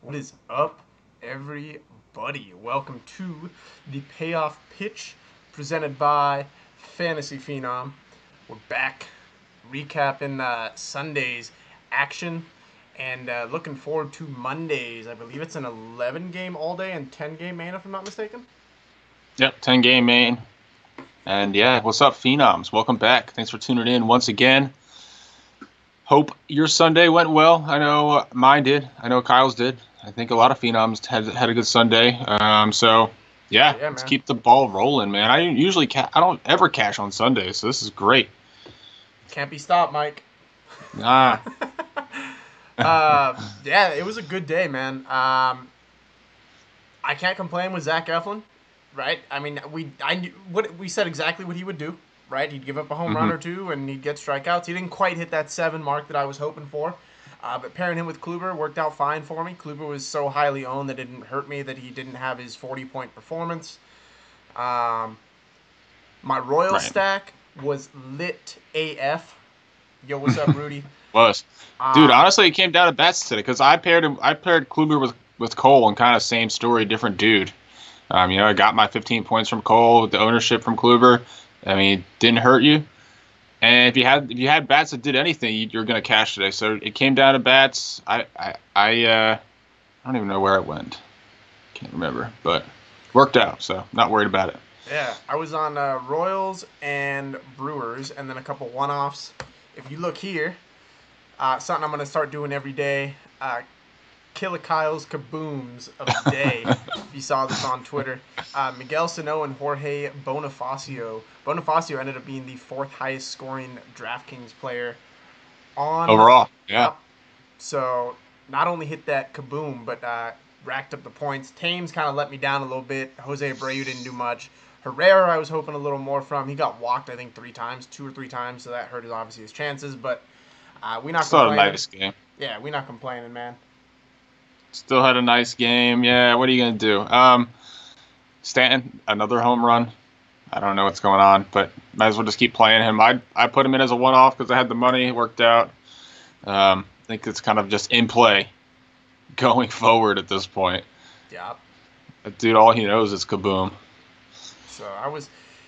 What is up, everybody? Welcome to the Payoff Pitch presented by Fantasy Phenom. We're back recapping Sunday's action and looking forward to Monday's. I believe it's an 11 game all day and 10 game main, if I'm not mistaken. Yep, 10 game main. And yeah, what's up, Phenoms? Welcome back. Thanks for tuning in once again. Hope your Sunday went well. I know mine did. I know Kyle's did. I think a lot of Phenoms had a good Sunday. Let's keep the ball rolling, man. I don't ever cash on Sundays, so this is great. Can't be stopped, Mike. Nah. Yeah, it was a good day, man. I can't complain with Zach Eflin, right? I mean, we said exactly what he would do, right? He'd give up a home run or two, and he'd get strikeouts. He didn't quite hit that 7 mark that I was hoping for. But pairing him with Kluber worked out fine for me. Kluber was so highly owned that it didn't hurt me that he didn't have his 40-point performance. My Royal stack was lit AF. Yo, what's up, Rudy? Dude, honestly, it came down to bats today because I paired Kluber with Cole, and kind of same story, different dude. I got my 15 points from Cole, the ownership from Kluber. I mean, it didn't hurt you. And if you had bats that did anything, you're gonna cash today. So it came down to bats. I don't even know where it went. Can't remember, but worked out. So not worried about it. Yeah, I was on Royals and Brewers, and then a couple one-offs. If you look here, something I'm gonna start doing every day. Killer Kyle's kabooms of the day. If you saw this on Twitter, Miguel Sano and Jorge Bonifacio. Bonifacio ended up being the 4th highest scoring DraftKings player on overall. Yeah. So not only hit that kaboom, but racked up the points. Thames kind of let me down a little bit. Jose Abreu didn't do much. Herrera, I was hoping a little more from. He got walked, I think, 2 or 3 times, so that hurt his chances. But we not still complaining. A nice game. Yeah, we not complaining, man. Still had a nice game. Yeah, what are you going to do? Stanton, another home run. I don't know what's going on, but might as well just keep playing him. I put him in as a one-off because I had the money. It worked out. I think it's kind of just in play going forward at this point. Yeah. That dude, all he knows is kaboom. So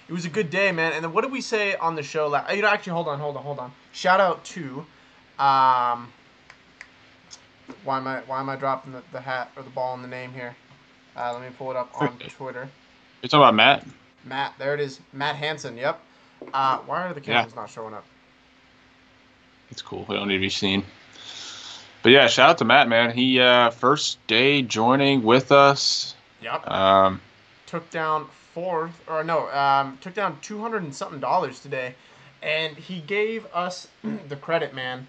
it was a good day, man. And then what did we say on the show? Actually, hold on. Shout out to, why am I dropping the hat or the ball in the name here? Let me pull it up on Twitter. You're talking about Matt? Matt, there it is. Matt Hanson, yep. Why are the cameras not showing up? It's cool. We don't need to be seen. But yeah, shout out to Matt, man. He first day joining with us. Yep. Took down took down $200 and something today, and he gave us the credit, man,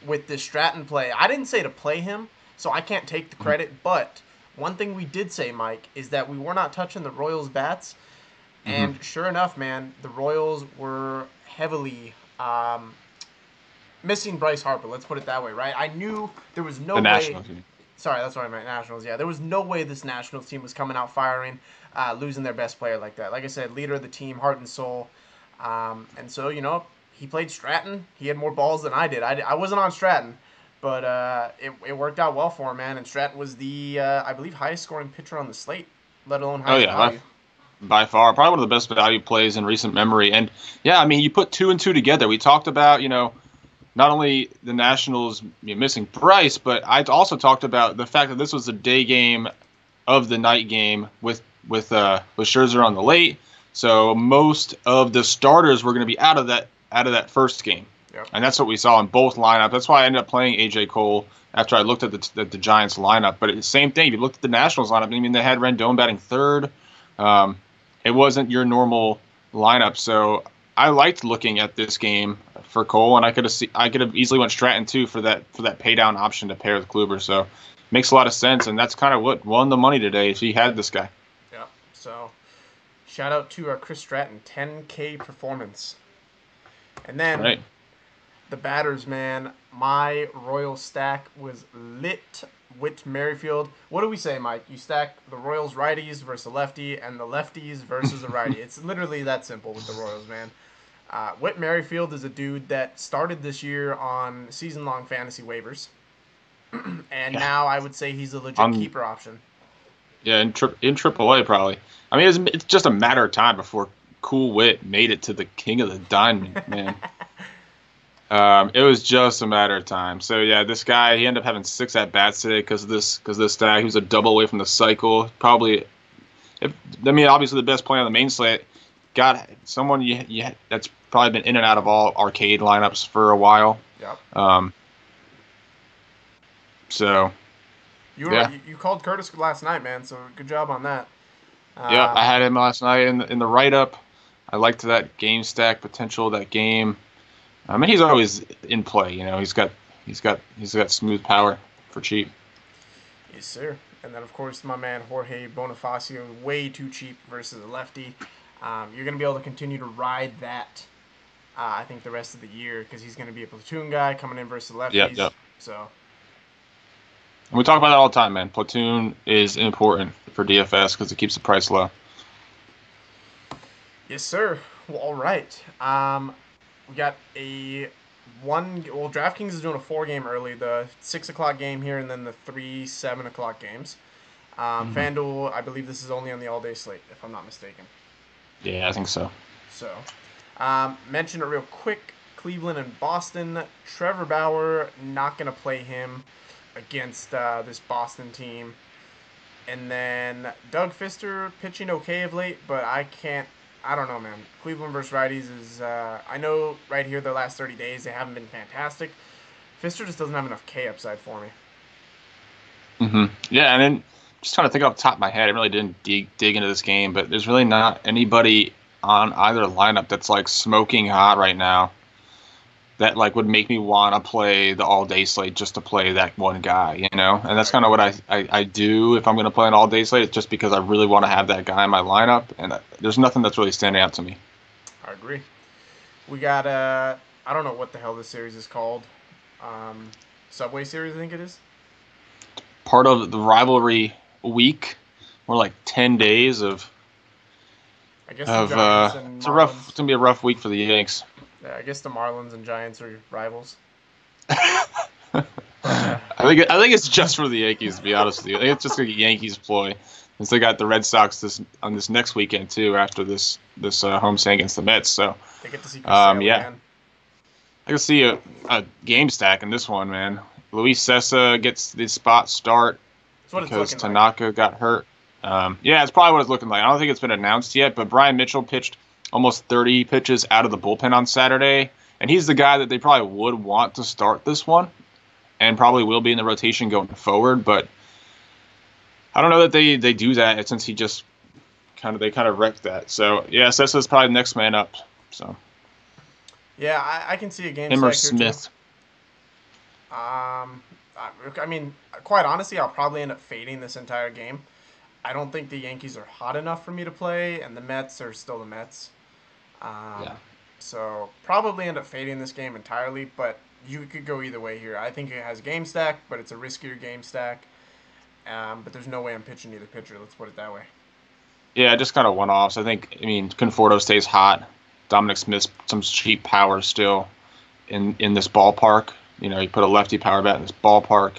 with this Stratton play. I didn't say to play him, so I can't take the credit, but one thing we did say, Mike, is that we were not touching the Royals' bats, and sure enough, man, the Royals were heavily missing Bryce Harper. Let's put it that way, right? I knew there was no way. Nationals. Sorry, that's what I meant, Nationals. Yeah, there was no way this Nationals team was coming out firing, losing their best player like that. Like I said, leader of the team, heart and soul. And so, he played Stratton. He had more balls than I did. I wasn't on Stratton, but it worked out well for him, man. And Stratton was the, I believe, highest scoring pitcher on the slate, let alone highest value. By far. Probably one of the best value plays in recent memory. And, yeah, I mean, you put 2 and 2 together. We talked about, not only the Nationals missing Bryce, but I also talked about the fact that this was a day game of the night game with Scherzer on the late. So most of the starters were going to be out of that first game. Yep. And that's what we saw in both lineups. That's why I ended up playing A.J. Cole after I looked at the Giants lineup. But it's the same thing. If you looked at the Nationals lineup, I mean, they had Rendon batting third. It wasn't your normal lineup. So I liked looking at this game for Cole, and I could have easily went Stratton too for that pay down option to pair with Kluber. So makes a lot of sense, and that's kind of what won the money today. If he had this guy. Yeah. So shout out to Chris Stratton, 10K performance, and then the batters, man. My Royal stack was lit. Whit Merrifield. What do we say, Mike? You stack the Royals righties versus a lefty, and the lefties versus a righty. It's literally that simple with the Royals, man. Whit Merrifield is a dude that started this year on season-long fantasy waivers. And now I would say he's a legit keeper option. Yeah, in AAA probably. I mean, it's just a matter of time before Cool Whit made it to the king of the diamond, man. It was just a matter of time. So yeah, this guy, he ended up having 6 at bats today because of this stack. He was a double away from the cycle. Probably, obviously the best player on the main slate. Got someone that's probably been in and out of all arcade lineups for a while. Yep. So. You called Curtis last night, man. So good job on that. Yeah, I had him last night in the write-up. I liked that game stack potential, that game. I mean, he's always in play. You know, he's got smooth power for cheap. Yes, sir. And then of course my man Jorge Bonifacio, way too cheap versus a lefty. You're gonna be able to continue to ride that. I think the rest of the year because he's gonna be a platoon guy coming in versus lefties. Yep. So. And we talk about that all the time, man. Platoon is important for DFS because it keeps the price low. Yes, sir. Well, all right. We got DraftKings is doing a 4-game early, the 6 o'clock game here, and then the 3 7 o'clock games. FanDuel, I believe this is only on the all-day slate, if I'm not mistaken. Yeah, I think so. So, mention it real quick. Cleveland and Boston. Trevor Bauer, not going to play him against this Boston team. And then Doug Fister pitching okay of late, but I don't know, man. Cleveland versus righties is, I know right here the last 30 days they haven't been fantastic. Fister just doesn't have enough K upside for me. Yeah, and then just trying to think off the top of my head, I really didn't dig into this game, but there's really not anybody on either lineup that's like smoking hot right now that like would make me want to play the all-day slate just to play that one guy, you know? And that's kind of what I do if I'm going to play an all-day slate, just because I really want to have that guy in my lineup, and there's nothing that's really standing out to me. I agree. We got, I don't know what the hell this series is called. Subway Series, I think it is. Part of the rivalry week, or like 10 days of... I guess the Giants and it's going to be a rough week for the Yanks. Yeah, I guess the Marlins and Giants are rivals. I think it's just for the Yankees, to be honest with you. I think it's just a Yankees ploy, since they got the Red Sox this next weekend too, after this homestand against the Mets. So they get to see again. I can see a game stack in this one, man. Luis Sessa gets the spot start because Tanaka got hurt. Yeah, it's probably what it's looking like. I don't think it's been announced yet, but Brian Mitchell pitched almost 30 pitches out of the bullpen on Saturday, and he's the guy that they probably would want to start this one, and probably will be in the rotation going forward. But I don't know that they do that, since he just kind of wrecked that. So yeah, Sessa's probably the next man up. So yeah, I can see a game. Him or Smith. I mean, quite honestly, I'll probably end up fading this entire game. I don't think the Yankees are hot enough for me to play, and the Mets are still the Mets. So probably end up fading this game entirely, but you could go either way here. I think it has game stack, but it's a riskier game stack. But there's no way I'm pitching either pitcher. Let's put it that way. Yeah, just kind of one-offs. I mean, Conforto stays hot. Dominic Smith's some cheap power still in this ballpark. You know, you put a lefty power bat in this ballpark.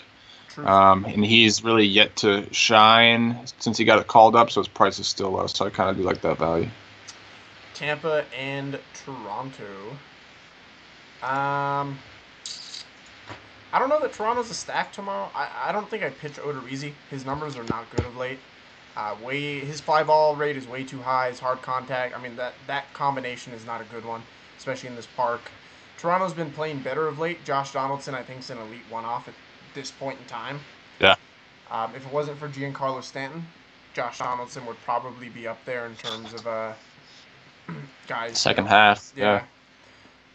And he's really yet to shine since he got it called up, so his price is still low. So I kind of do like that value. Tampa and Toronto. I don't know that Toronto's a stack tomorrow. I don't think I pitch Odorizzi. His numbers are not good of late. His fly ball rate is way too high. His hard contact. I mean, that combination is not a good one, especially in this park. Toronto's been playing better of late. Josh Donaldson, I think, is an elite one-off at this point in time. Yeah. If it wasn't for Giancarlo Stanton, Josh Donaldson would probably be up there in terms of guys. Second half. Yeah.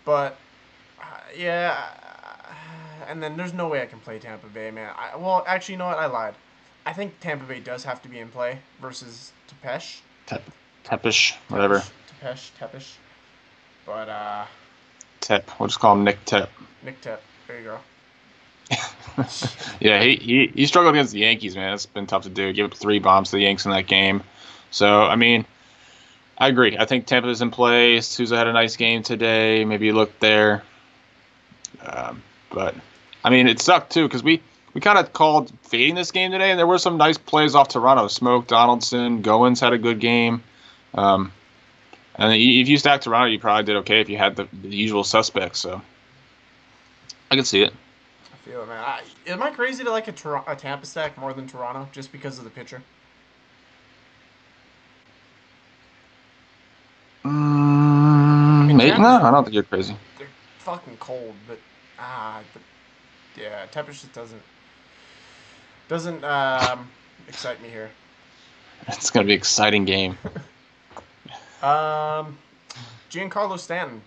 But and then there's no way I can play Tampa Bay, man. Well, actually, you know what? I lied. I think Tampa Bay does have to be in play versus Tepesh. Tepesh, whatever. Tepesh. But Tep. We'll just call him Nick Tep. Nick Tep. There you go. Yeah, he struggled against the Yankees, man. It's been tough to do. Give up 3 bombs to the Yanks in that game. So, I mean, I agree. I think Tampa's in play. Souza had a nice game today. Maybe you look there. But, I mean, it sucked, too, because we we kind of called fading this game today, and there were some nice plays off Toronto. Smoke, Donaldson, Goins had a good game. And if you stacked Toronto, you probably did okay if you had the usual suspects. So I can see it. I feel it, man. Am I crazy to like a Tampa stack more than Toronto just because of the pitcher? Maybe, no, I don't think you're crazy. They're fucking cold, but yeah, Tampa just doesn't excite me here. It's gonna be an exciting game. Giancarlo Stanton,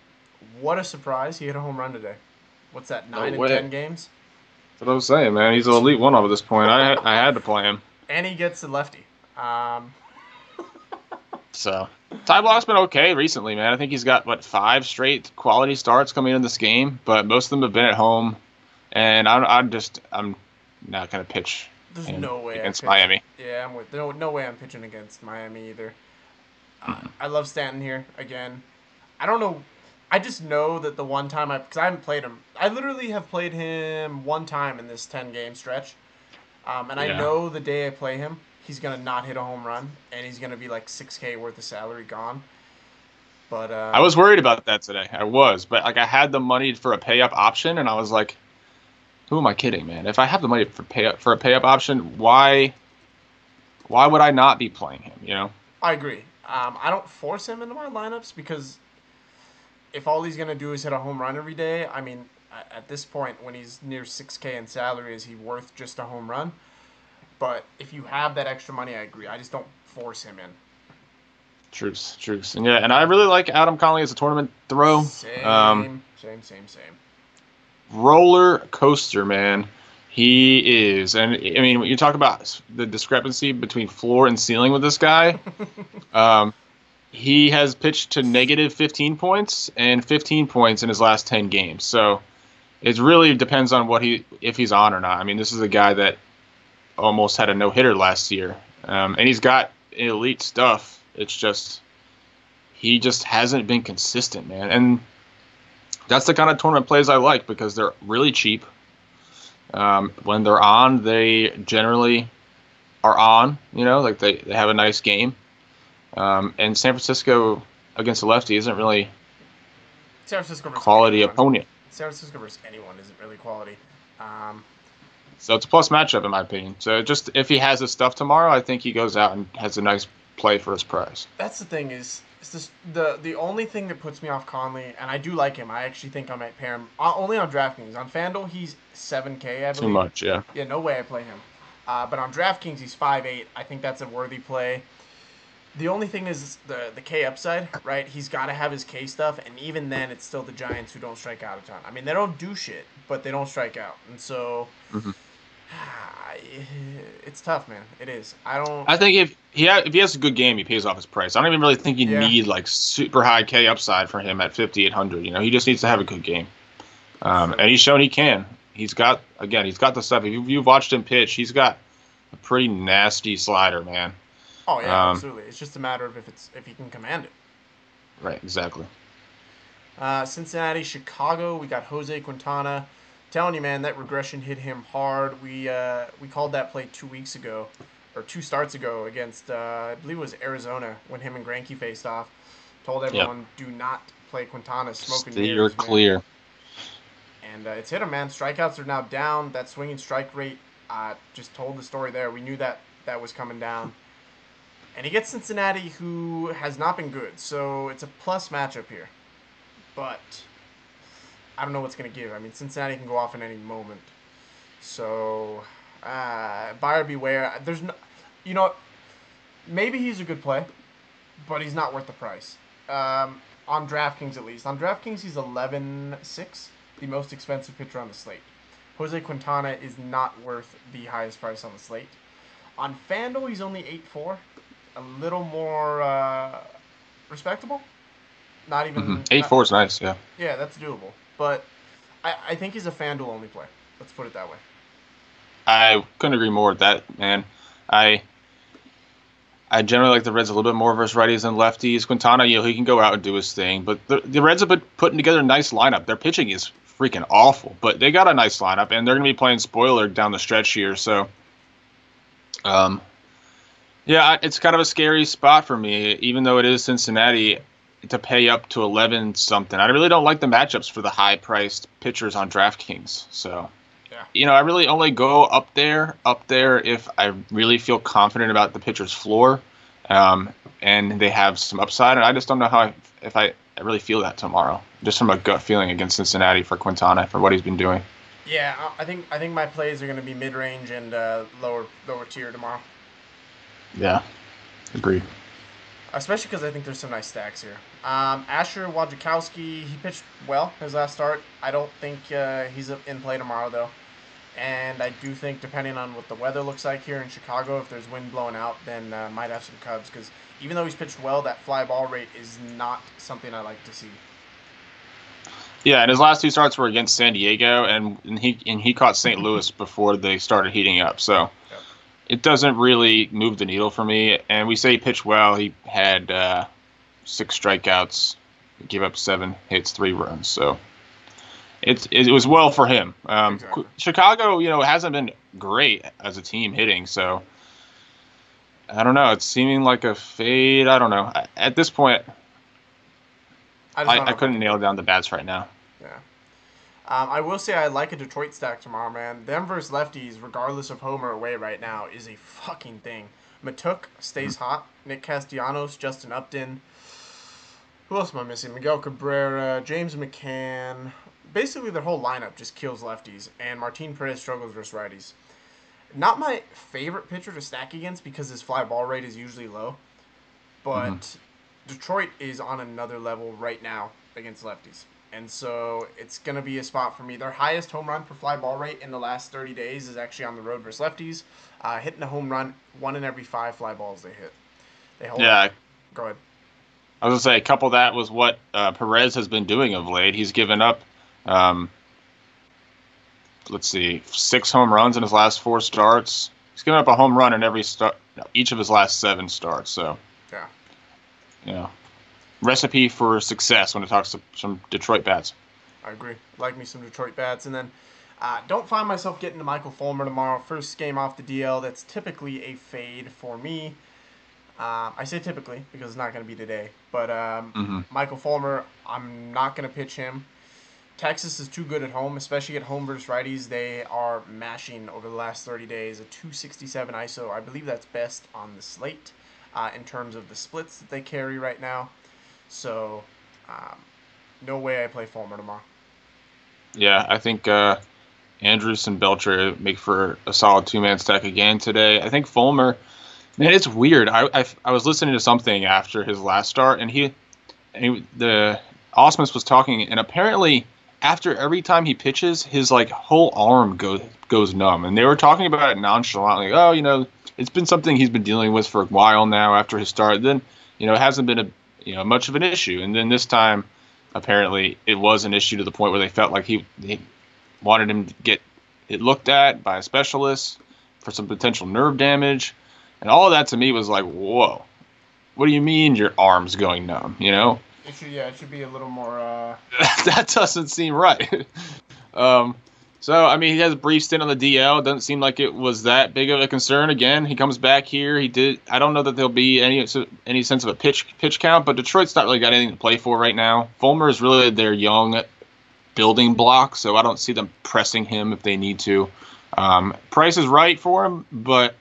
what a surprise! He hit a home run today. What's that? 9 in 10 games. That's what I was saying, man. He's an elite one over this point. I had to play him. And he gets the lefty. So Ty Block's been okay recently, man. I think he's got 5 straight quality starts coming in this game, but most of them have been at home. And I'm not gonna pitch. There's no way against Miami. Yeah, I'm with no way I'm pitching against Miami either. I love Stanton here again. I don't know. I just know that the one time because I haven't played him. I literally have played him one time in this 10-game stretch, and I know the day I play him, he's gonna not hit a home run, and he's gonna be like $6K worth of salary gone. But I was worried about that today. I was, but I had the money for a pay-up option, and I was like, "Who am I kidding, man? If I have the money for a pay-up option, why would I not be playing him? You know?" I agree. I don't force him into my lineups because if all he's gonna do is hit a home run every day, I mean, at this point, when he's near $6K in salary, is he worth just a home run? But if you have that extra money, I agree. I just don't force him in. Truce. And and I really like Adam Conley as a tournament throw. Same. Roller coaster, man. He is. And, I mean, when you talk about the discrepancy between floor and ceiling with this guy, he has pitched to negative 15 points and 15 points in his last 10 games. So it really depends on if he's on or not. I mean, this is a guy that almost had a no-hitter last year. And he's got elite stuff. It's just he just hasn't been consistent, man. And that's the kind of tournament plays I like because they're really cheap. When they're on, they generally are on. You know, like they have a nice game. And San Francisco against the lefty isn't really San Francisco quality opponent. San Francisco versus anyone isn't really quality. So it's a plus matchup in my opinion. So just if he has his stuff tomorrow, I think he goes out and has a nice play for his price. That's the thing is this the only thing that puts me off Conley, and I do like him. I actually think I might pair him only on DraftKings. On FanDuel, he's $7K, I believe. Too much, yeah. Yeah, no way I play him. But on DraftKings, he's 5'8". I think that's a worthy play. The only thing is the K upside, right? He's got to have his K stuff, and even then, it's still the Giants who don't strike out a ton. I mean, they don't do shit, but they don't strike out, and so it's tough, man. It is. I think if he has a good game, he pays off his price. I don't even really think you need like super high K upside for him at 5,800. You know, he just needs to have a good game, and he's shown he can. He's got the stuff. If you've watched him pitch, he's got a pretty nasty slider, man. Oh yeah, absolutely. It's just a matter of if he can command it. Right, exactly. Cincinnati, Chicago. We got Jose Quintana. Telling you, man, that regression hit him hard. We called that play 2 weeks ago, or 2 starts ago against I believe it was Arizona when him and Greinke faced off. Told everyone do not play Quintana. Smoking mirrors, you're clear. And it's hit him, man. Strikeouts are now down. That swinging strike rate just told the story there. We knew that was coming down. And he gets Cincinnati, who has not been good. So it's a plus matchup here. But I don't know what's going to give. I mean, Cincinnati can go off in any moment. So buyer beware. There's no, you know, maybe he's a good play, but he's not worth the price. On DraftKings, at least. On DraftKings, he's 11.6, the most expensive pitcher on the slate. Jose Quintana is not worth the highest price on the slate. On FanDuel, he's only 8.4. A little more respectable. Not even 8.4 is nice, yeah. Yeah, that's doable. But I think he's a FanDuel only play. Let's put it that way. I couldn't agree more with that, man. I generally like the Reds a little bit more versus righties than lefties. Quintana, he can go out and do his thing, but the Reds have been putting together a nice lineup. Their pitching is freaking awful. But they got a nice lineup, and they're going to be playing spoiler down the stretch here. So, yeah, it's kind of a scary spot for me, even though it is Cincinnati, to pay up to 11 something. I really don't like the matchups for the high-priced pitchers on DraftKings. So, I really only go up there if I really feel confident about the pitcher's floor, and they have some upside. And I just don't know if I really feel that tomorrow, just from a gut feeling against Cincinnati for Quintana for what he's been doing. Yeah, I think my plays are going to be mid-range and lower tier tomorrow. Yeah, agreed. Especially because I think there's some nice stacks here. Asher Wojciechowski, he pitched well his last start. I don't think he's in play tomorrow, though. And I do think, depending on what the weather looks like here in Chicago, if there's wind blowing out, then might have some Cubs. Because even though he's pitched well, that fly ball rate is not something I like to see. Yeah, and his last 2 starts were against San Diego, and he caught St. Louis before they started heating up. So it doesn't really move the needle for me. And we say he pitched well. He had 6 strikeouts, gave up 7 hits, 3 runs. So it was well for him. Exactly. Chicago, hasn't been great as a team hitting. So I don't know. It's seeming like a fade. I don't know. At this point, I couldn't nail down the bats right now. Yeah. I will say I like a Detroit stack tomorrow, man. Them versus lefties, regardless of home or away right now, is a fucking thing. Matuk stays hot. Nick Castellanos, Justin Upton. Who else am I missing? Miguel Cabrera, James McCann. Basically, their whole lineup just kills lefties, and Martin Perez struggles versus righties. Not my favorite pitcher to stack against because his fly ball rate is usually low, but Detroit is on another level right now against lefties. And so it's going to be a spot for me. Their highest home run per fly ball rate in the last 30 days is actually on the road versus lefties. Hitting a home run 1 in every 5 fly balls they hit. They hold up. Go ahead. I was going to say, a couple of that was what Perez has been doing of late. He's given up, 6 home runs in his last 4 starts. He's given up a home run in each of his last 7 starts. So, recipe for success when it talks to some Detroit bats. I agree. Like me some Detroit bats. And then don't find myself getting to Michael Fulmer tomorrow. First game off the DL. That's typically a fade for me. I say typically because it's not going to be today. But Michael Fulmer, I'm not going to pitch him. Texas is too good at home, especially at home versus righties. They are mashing over the last 30 days. A 267 ISO. I believe that's best on the slate in terms of the splits that they carry right now. So, no way I play Fulmer tomorrow. Yeah, I think Andrews and Belcher make for a solid 2-man stack again today. I think Fulmer, man, it's weird. I was listening to something after his last start, and the Osmus was talking, and apparently after every time he pitches, his whole arm goes numb. And they were talking about it nonchalantly. It's been something he's been dealing with for a while now after his start. Then, it hasn't been much of an issue. And then this time, apparently, it was an issue to the point where they felt like he wanted him to get it looked at by a specialist for some potential nerve damage. And all of that to me was like, whoa, what do you mean your arm's going numb, It should be a little more... That doesn't seem right. So, he has a brief stint on the DL. It doesn't seem like it was that big of a concern. Again, he comes back here. I don't know that there'll be any sense of a pitch count, but Detroit's not really got anything to play for right now. Fulmer is really their young building block, so I don't see them pressing him if they need to. Price is right for him, but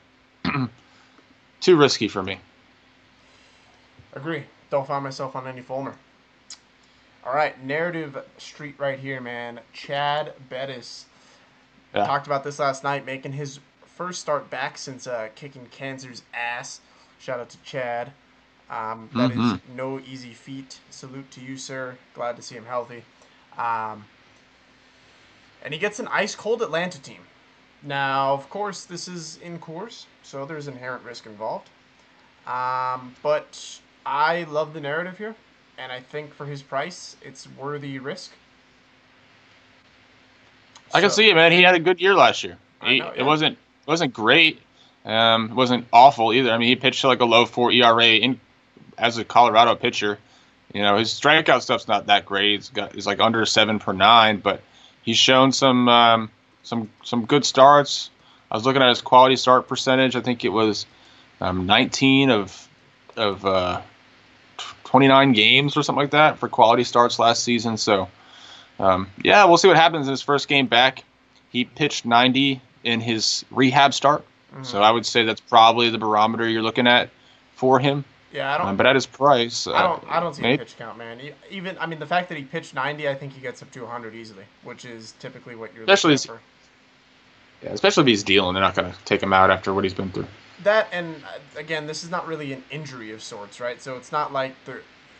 too risky for me. Agree. Don't find myself on any Fulmer. All right, narrative street right here, man. Chad Bettis. Yeah. Talked about this last night, making his first start back since kicking cancer's ass. Shout out to Chad. That is no easy feat. Salute to you, sir. Glad to see him healthy. And he gets an ice-cold Atlanta team. Now, of course, this is in course, so there's inherent risk involved. But I love the narrative here, and I think for his price, it's worthy risk. I can see it, man. He had a good year last year. It wasn't great. It wasn't awful either. He pitched to a low 4 ERA as a Colorado pitcher. His strikeout stuff's not that great. He's under 7 per 9, but He's shown some good starts. I was looking at his quality start percentage. I think it was 19 of 29 games or something like that for quality starts last season. So, yeah, we'll see what happens in his first game back. He pitched 90 in his rehab start. Mm-hmm. So I would say that's probably the barometer you're looking at for him. Yeah, I don't. But at his price, I don't see a pitch count, man. Even the fact that he pitched 90, I think he gets up to 100 easily, which is typically what you're looking for. Yeah, especially if he's dealing, they're not going to take him out after what he's been through. That, and again, this is not really an injury of sorts, right? So it's not like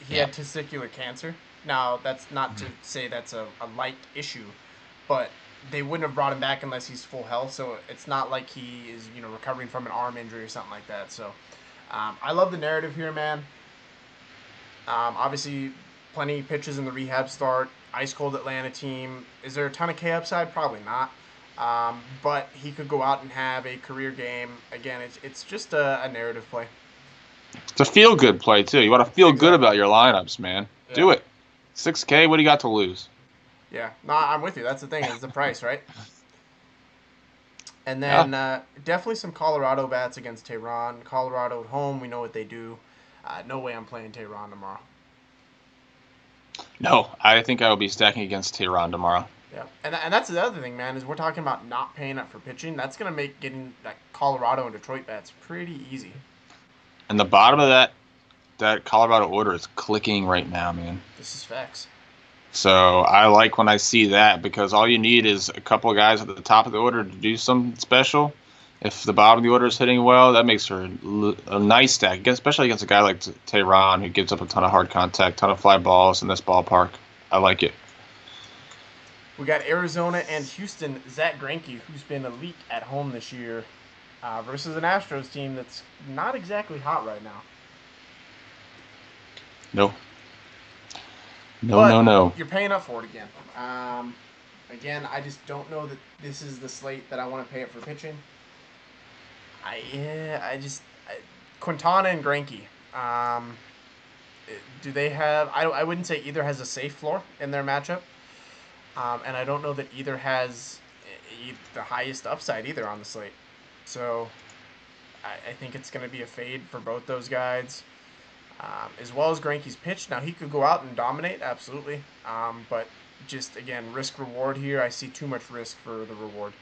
he had testicular cancer. Now, that's not to say that's a light issue, but they wouldn't have brought him back unless he's full health. So it's not like he is recovering from an arm injury or something like that. So. I love the narrative here, man. Obviously, plenty pitches in the rehab start. Ice cold Atlanta team. Is there a ton of K upside? Probably not. But he could go out and have a career game. Again, it's just a narrative play. It's a feel good play too. You want to feel good about your lineups, man. Yeah. Do it. 6K. What do you got to lose? Yeah, no, I'm with you. That's the thing. It's the price, right? And then definitely some Colorado bats against Tehran. Colorado at home, we know what they do. No way I'm playing Tehran tomorrow. No, I think I will be stacking against Tehran tomorrow. Yeah, and that's the other thing, man, is we're talking about not paying up for pitching. That's going to make getting that Colorado and Detroit bats pretty easy. And the bottom of that Colorado order is clicking right now, man. This is facts. So I like when I see that because all you need is a couple of guys at the top of the order to do something special. If the bottom of the order is hitting well, that makes for a nice stack, especially against a guy like Tehran who gives up a ton of hard contact, ton of fly balls in this ballpark. I like it. We got Arizona and Houston. Zach Greinke, who's been elite at home this year, versus an Astros team that's not exactly hot right now. No. No. You're paying up for it again. Again, I just don't know that this is the slate that I want to pay up for pitching. Quintana and Greinke. Do they have? I wouldn't say either has a safe floor in their matchup, and I don't know that either has the highest upside either on the slate. So, I think it's going to be a fade for both those guys. As well as Greinke's pitch. Now, he could go out and dominate, absolutely. But just, again, risk-reward here. I see too much risk for the reward.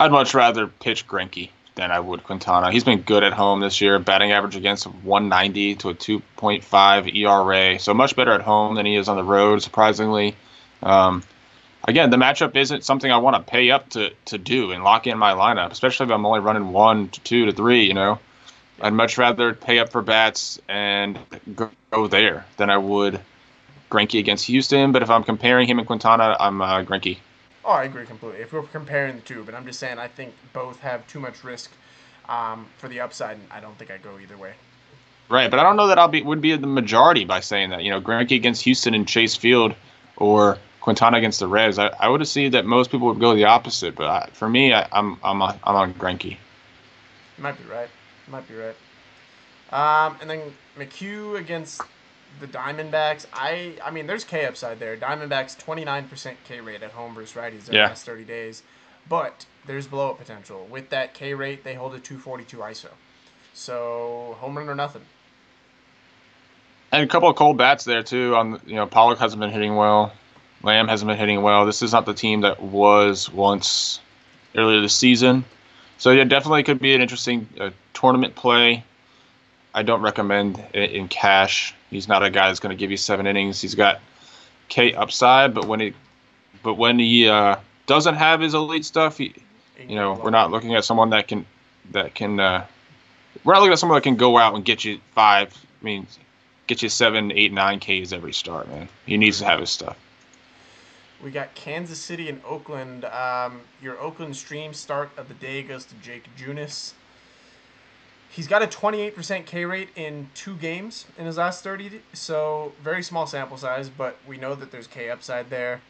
I'd much rather pitch Greinke than I would Quintana. He's been good at home this year. Batting average against 190 to a 2.5 ERA. So much better at home than he is on the road, surprisingly. Again, the matchup isn't something I want to pay up to do and lock in my lineup, especially if I'm only running 1 to 2 to 3, I'd much rather pay up for bats and go there than I would Greinke against Houston. But if I'm comparing him and Quintana, I'm Greinke. Oh, I agree completely. If we're comparing the two, but I'm just saying I think both have too much risk for the upside, and I don't think I go either way. Right, but I don't know that would be the majority by saying that. Greinke against Houston and Chase Field, or Quintana against the Reds. I would have seen that most people would go the opposite, but for me, I'm on Greinke. You might be right. And then McHugh against the Diamondbacks. I mean, there's K upside there. Diamondbacks 29% K rate at home versus righties in the last 30 days. But there's blowout potential. With that K rate, they hold a 242 ISO. So home run or nothing. And a couple of cold bats there too. Pollock hasn't been hitting well. Lamb hasn't been hitting well. This is not the team that was once earlier this season. So yeah, definitely could be an interesting tournament play. I don't recommend it in cash. He's not a guy that's going to give you 7 innings. He's got K upside, but when he doesn't have his elite stuff, we're not looking at someone that can. We're not looking at someone that can go out and get you 7, 8, 9 Ks every start, man. He needs to have his stuff. We got Kansas City and Oakland. Your Oakland stream start of the day goes to Jake Junis. He's got a 28% K rate in 2 games in his last 30, so very small sample size, but we know that there's K upside there.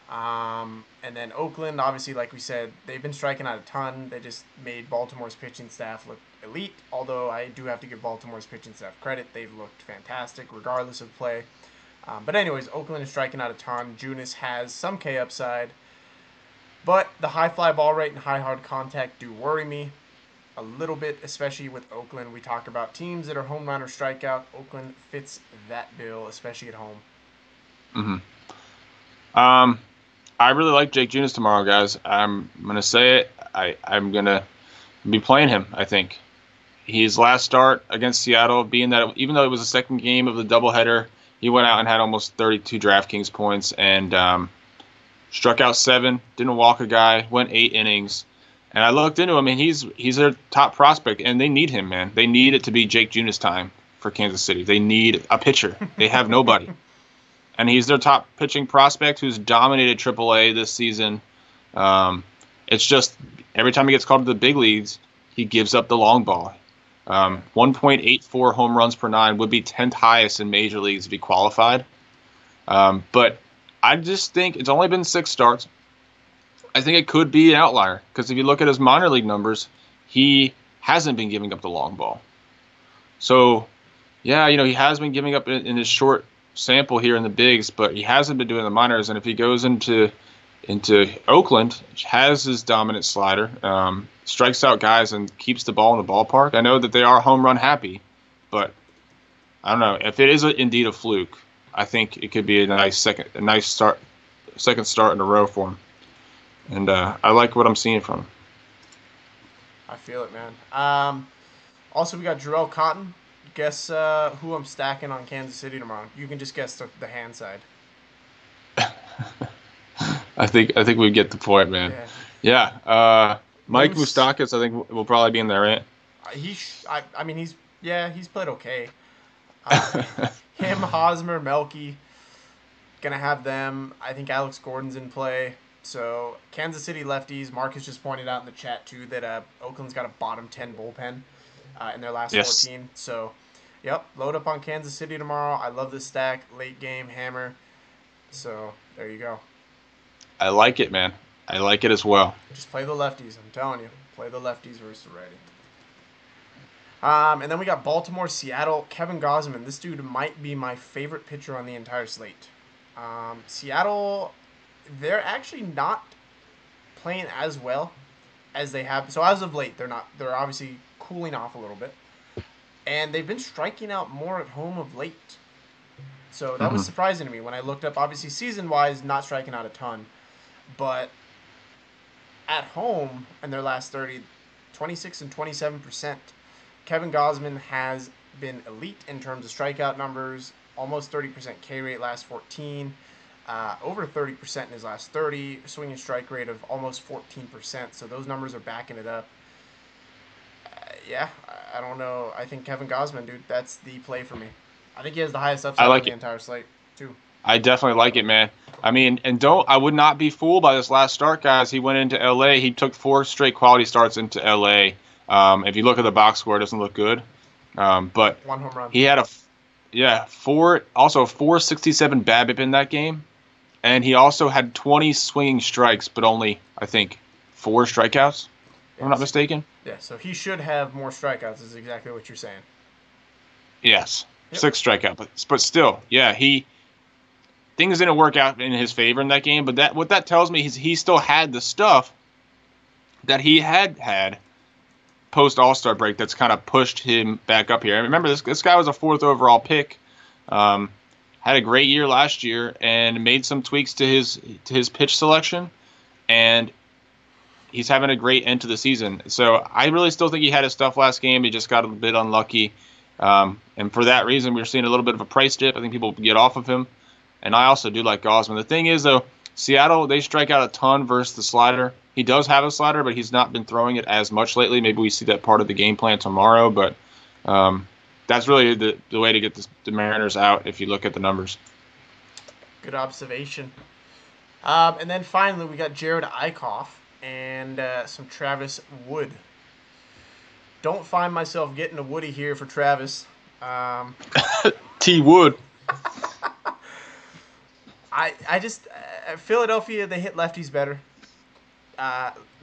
And then Oakland, obviously, like we said, they've been striking out a ton. They just made Baltimore's pitching staff look elite, although I do have to give Baltimore's pitching staff credit. They've looked fantastic regardless of play. But anyways, Oakland is striking out a ton. Junis has some K upside. But the high fly ball rate and high hard contact do worry me a little bit, especially with Oakland. We talk about teams that are home run or strikeout. Oakland fits that bill, especially at home. I really like Jake Junis tomorrow, guys. I'm gonna say it. I'm gonna be playing him. I think his last start against Seattle, being that even though it was the second game of the doubleheader, he went out and had almost 32 DraftKings points and struck out 7, didn't walk a guy, went 8 innings. And I looked into him, and he's their top prospect, and they need him, man. They need it to be Jake Junis time for Kansas City. They need a pitcher. They have nobody. And he's their top pitching prospect who's dominated AAA this season. It's just every time he gets called to the big leagues, he gives up the long ball. 1.84 home runs per 9 would be 10th highest in major leagues if he qualified. But I just think it's only been 6 starts. I think it could be an outlier because if you look at his minor league numbers, he hasn't been giving up the long ball. So, yeah, he has been giving up in his short sample here in the bigs, but he hasn't been doing the minors. And if he goes into Oakland, has his dominant slider, strikes out guys and keeps the ball in the ballpark. I know that they are home run happy, but I don't know if it is indeed a fluke. I think it could be a nice second start in a row for him. And I like what I'm seeing from him. I feel it, man. Also, we got Darrell Cotton. Guess who I'm stacking on Kansas City tomorrow. You can just guess the hand side. I think we get the point, man. Yeah. Mike Moustakas, I think will probably be in there, right? He's played okay. Him, Hosmer, Melky, gonna have them. I think Alex Gordon's in play. So Kansas City lefties. Marcus just pointed out in the chat too that Oakland's got a bottom 10 bullpen in their last 14. So, yep, load up on Kansas City tomorrow. I love this stack. Late game hammer. So there you go. I like it, man. I like it as well. Just play the lefties. I'm telling you, play the lefties versus the righty. And then we got Baltimore, Seattle. Kevin Gausman. This dude might be my favorite pitcher on the entire slate. Seattle, they're actually not playing as well as they have. So as of late, they're not. They're obviously cooling off a little bit, and they've been striking out more at home of late. So that was surprising to me when I looked up. Obviously, season-wise, not striking out a ton, but at home in their last 30, 26 and 27%. Kevin Gausman has been elite in terms of strikeout numbers. Almost 30% K rate last 14. Over 30% in his last 30. Swinging strike rate of almost 14%. So those numbers are backing it up. I don't know. I think Kevin Gausman, dude, that's the play for me. I think he has the highest upside on the entire slate, too. I definitely like it, man. I mean, I would not be fooled by this last start, guys. He went into L.A. He took 4 straight quality starts into L.A. If you look at the box score, it doesn't look good. But 1 home run. He had 467 BABIP in that game. And he also had 20 swinging strikes, but only, I think, 4 strikeouts, if I'm not mistaken. Yeah, so he should have more strikeouts, is exactly what you're saying. Yes, 6 strikeouts. But still, yeah, things didn't work out in his favor in that game. But what that tells me is he still had the stuff that he had post All-Star break that's kind of pushed him back up here. I remember this guy was a 4th overall pick. Had a great year last year and made some tweaks to his pitch selection, and he's having a great end to the season. So I really still think he had his stuff last game. He just got a bit unlucky, and for that reason, we're seeing a little bit of a price dip. I think people get off of him, and I also do like Gausman. The thing is, though, Seattle, they strike out a ton versus the slider. He does have a slider, but he's not been throwing it as much lately. Maybe we see that part of the game plan tomorrow, but that's really the way to get the Mariners out if you look at the numbers. Good observation. And then finally, we got Jared Eickhoff and some Travis Wood. Don't find myself getting a Woody here for Travis. T. Wood. I just Philadelphia, they hit lefties better.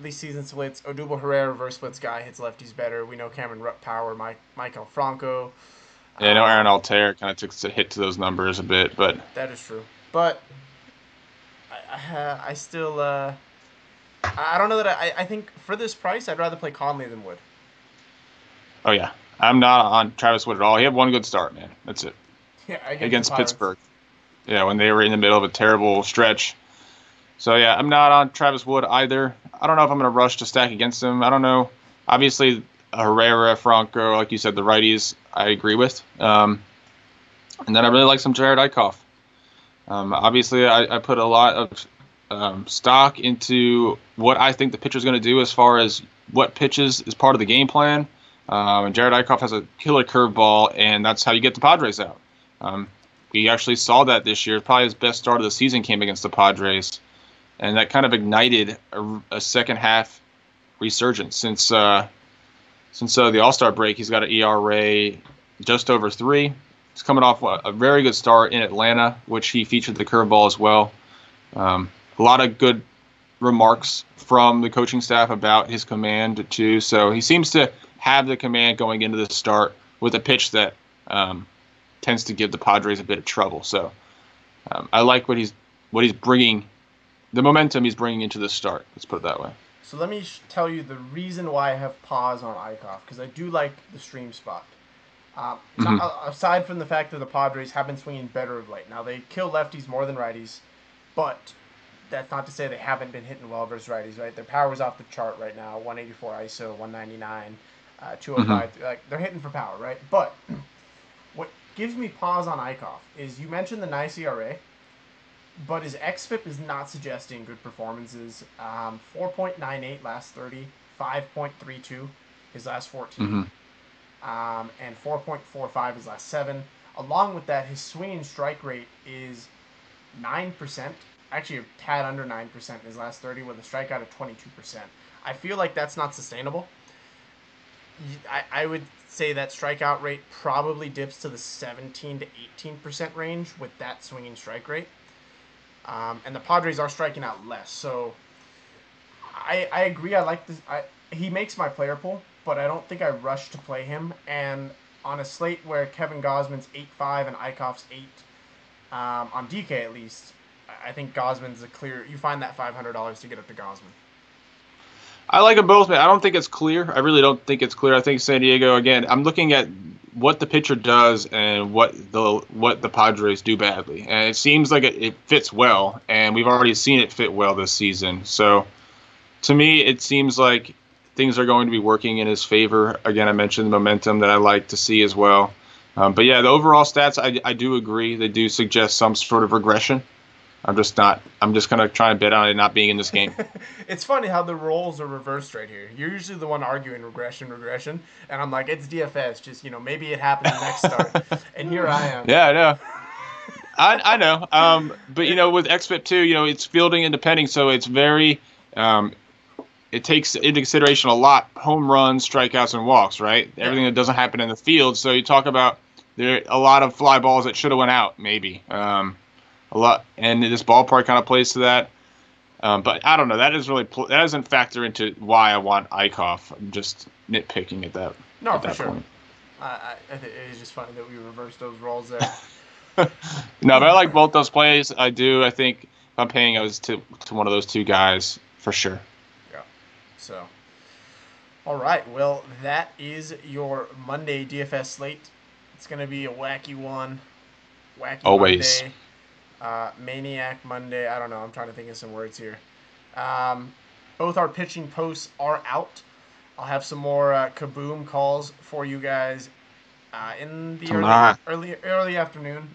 These season splits. Odubel Herrera reverse splits guy hits lefties better. We know Cameron Power, Michael Franco. Yeah, I know Aaron Altair kind of took a hit to those numbers a bit, but That is true. But I still I don't know that I think for this price I'd rather play Conley than Wood. oh yeah, I'm not on Travis Wood at all. He had one good start, man. That's it. Yeah, against Against the Pirates. Pittsburgh. Yeah, when they were in the middle of a terrible stretch. So yeah, I'm not on Travis Wood either. I don't know if I'm going to rush to stack against him. I don't know. Obviously, Herrera, Franco, like you said, the righties, I agree with. And then I really like some Jared Eickhoff. Obviously, I put a lot of stock into what I think the pitcher's going to do as far as what pitches is part of the game plan. And Jared Eickhoff has a killer curveball, and that's how you get the Padres out. We actually saw that this year. Probably his best start of the season came against the Padres, and that kind of ignited a second half resurgence. Since the All-Star break, he's got an ERA just over 3. He's coming off a very good start in Atlanta, which he featured the curveball as well. A lot of good remarks from the coaching staff about his command too. So he seems to have the command going into the start with a pitch that tends to give the Padres a bit of trouble. So I like what he's bringing, the momentum he's bringing into the start. Let's put it that way. So let me tell you the reason why I have pause on Eickhoff, because I do like the stream spot. Aside from the fact that the Padres have been swinging better of late. Now, they kill lefties more than righties, but that's not to say they haven't been hitting well versus righties, right? Their power's off the chart right now, 184 ISO, 199, 205. Like, they're hitting for power, right? But what gives me pause on Eickhoff is you mentioned the nice ERA, but his xFIP is not suggesting good performances. 4.98 last 30, 5.32 his last 14, and 4.45 his last 7. Along with that, his swinging strike rate is 9%, actually a tad under 9% in his last 30 with a strikeout of 22%. I feel like that's not sustainable. I would say that strikeout rate probably dips to the 17 to 18% range with that swinging strike rate. And the Padres are striking out less. So I agree. I like this. He makes my player pool, but I don't think I rush to play him. And on a slate where Kevin Gausman's 8.5 and Eickhoff's 8, on DK at least, I think Gausman's a clear. You find that $500 to get up to Gausman. I like them both, man. I don't think it's clear. I really don't think it's clear. I think San Diego, again, I'm looking at what the pitcher does and what the Padres do badly. And it seems like it fits well, and we've already seen it fit well this season. So to me, it seems like things are going to be working in his favor. Again, I mentioned the momentum that I like to see as well. But yeah, the overall stats, I do agree. They do suggest some sort of regression. I'm just kind of trying to bet on it not being in this game. It's funny how the roles are reversed right here. You're usually the one arguing regression, and I'm like, it's DFS. Just, maybe it happens next start. And here I am. Yeah, I know. I know. But, with XFIP too, it's fielding and depending, so it's very it takes into consideration a lot home runs, strikeouts, and walks, right? Yeah. Everything that doesn't happen in the field. So you talk about there a lot of fly balls that should have went out, maybe. A lot, and this ballpark kind of plays to that. But I don't know. That doesn't factor into why I want Eickhoff. I'm just nitpicking at that. No, at for that sure. Point. I think it's just funny that we reversed those roles there. No, but I like both those plays. I do. I think if I'm paying, I was to one of those two guys for sure. Yeah. So, all right. Well, that is your Monday DFS slate. It's gonna be a wacky one. Wacky Always. Monday. Maniac Monday. I don't know. I'm trying to think of some words here. Both our pitching posts are out. I'll have some more kaboom calls for you guys in the early afternoon.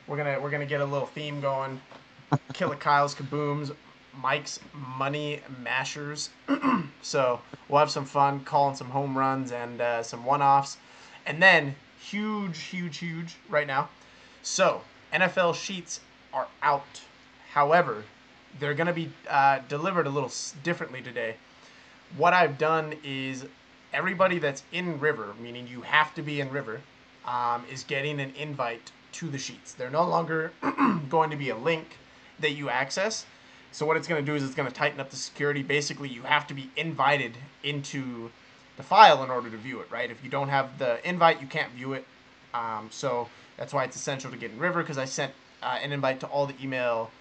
We're gonna get a little theme going. Killer Kyle's kabooms, Mike's money mashers. So we'll have some fun calling some home runs and some one-offs, and then huge right now. So NFL sheets are out. However, they're going to be delivered a little differently today. What I've done is everybody that's in River, meaning you have to be in River, is getting an invite to the sheets. They're no longer going to be a link that you access. So what it's going to do is it's going to tighten up the security. Basically, you have to be invited into the file in order to view it, right? If you don't have the invite, you can't view it. So that's why it's essential to get in River, because I sent an invite to all the email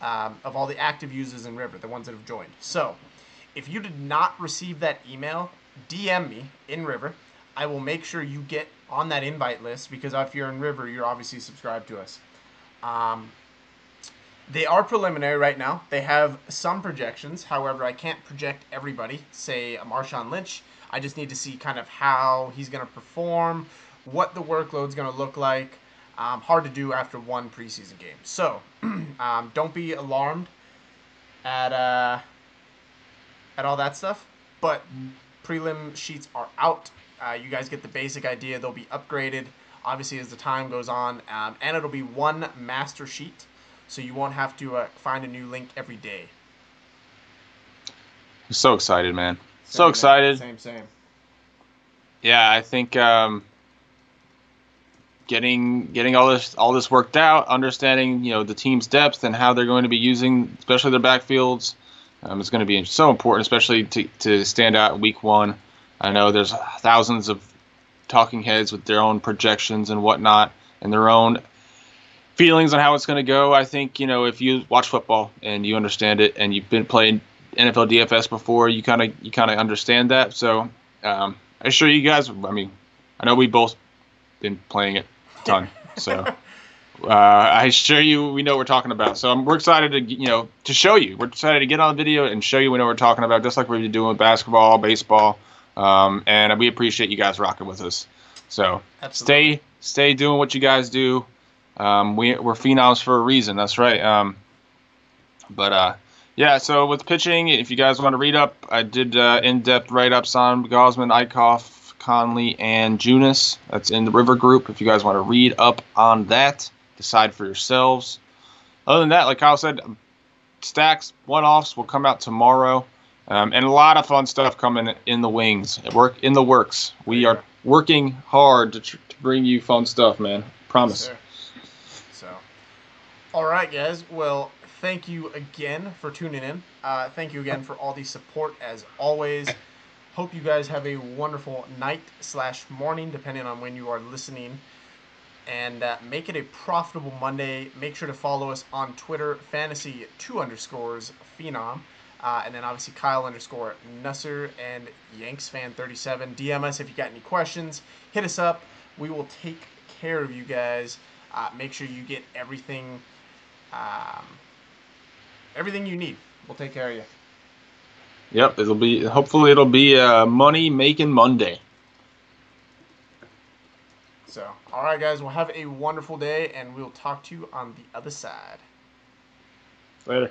of all the active users in River, the ones that have joined. So if you did not receive that email, DM me in River. I will make sure you get on that invite list, because if you're in River, you're obviously subscribed to us. They are preliminary right now. They have some projections. However, I can't project everybody. Say Marshawn Lynch. I just need to see kind of how he's going to perform, what the workload's going to look like. Hard to do after one preseason game. So don't be alarmed at all that stuff. But prelim sheets are out. You guys get the basic idea. They'll be upgraded, obviously, as the time goes on. And it'll be one master sheet, so you won't have to find a new link every day. I'm so excited, man. So excited. Same. Yeah, I think getting all this worked out, understanding the team's depth and how they're going to be using, especially their backfields, is going to be so important, especially to stand out in week 1. I know there's thousands of talking heads with their own projections and whatnot, and their own feelings on how it's going to go. I think if you watch football and you understand it, and you've been playing NFL DFS before, you kind of understand that. So I assure you guys. I mean, I know we both been playing it a ton, so I assure you we know what we're talking about. So we're excited to show you. We're excited to get on video and show you we know what we're talking about, just like we've been doing with basketball, baseball, and we appreciate you guys rocking with us. So Absolutely. stay doing what you guys do. We're phenoms for a reason. That's right. Yeah. So with pitching, if you guys want to read up, I did in-depth write-ups on Gosman, Eickhoff, Conley, and Junis. That's in the River group. If you guys want to read up on that, decide for yourselves. Other than that, like Kyle said, stacks, one-offs will come out tomorrow, and a lot of fun stuff coming in the wings. In the works. We are working hard to bring you fun stuff, man. Promise. Yes, so, all right, guys. Well, thank you again for tuning in. Thank you again for all the support, as always. Hope you guys have a wonderful night/morning, depending on when you are listening. And make it a profitable Monday. Make sure to follow us on Twitter, fantasy2_phenom. And then obviously Kyle_Nusser and YanksFan37. DM us if you got any questions. Hit us up. We will take care of you guys. Make sure you get everything you need. We'll take care of you. Yep, hopefully it'll be a money making Monday. So, all right, guys, we'll have a wonderful day, and we'll talk to you on the other side. Later.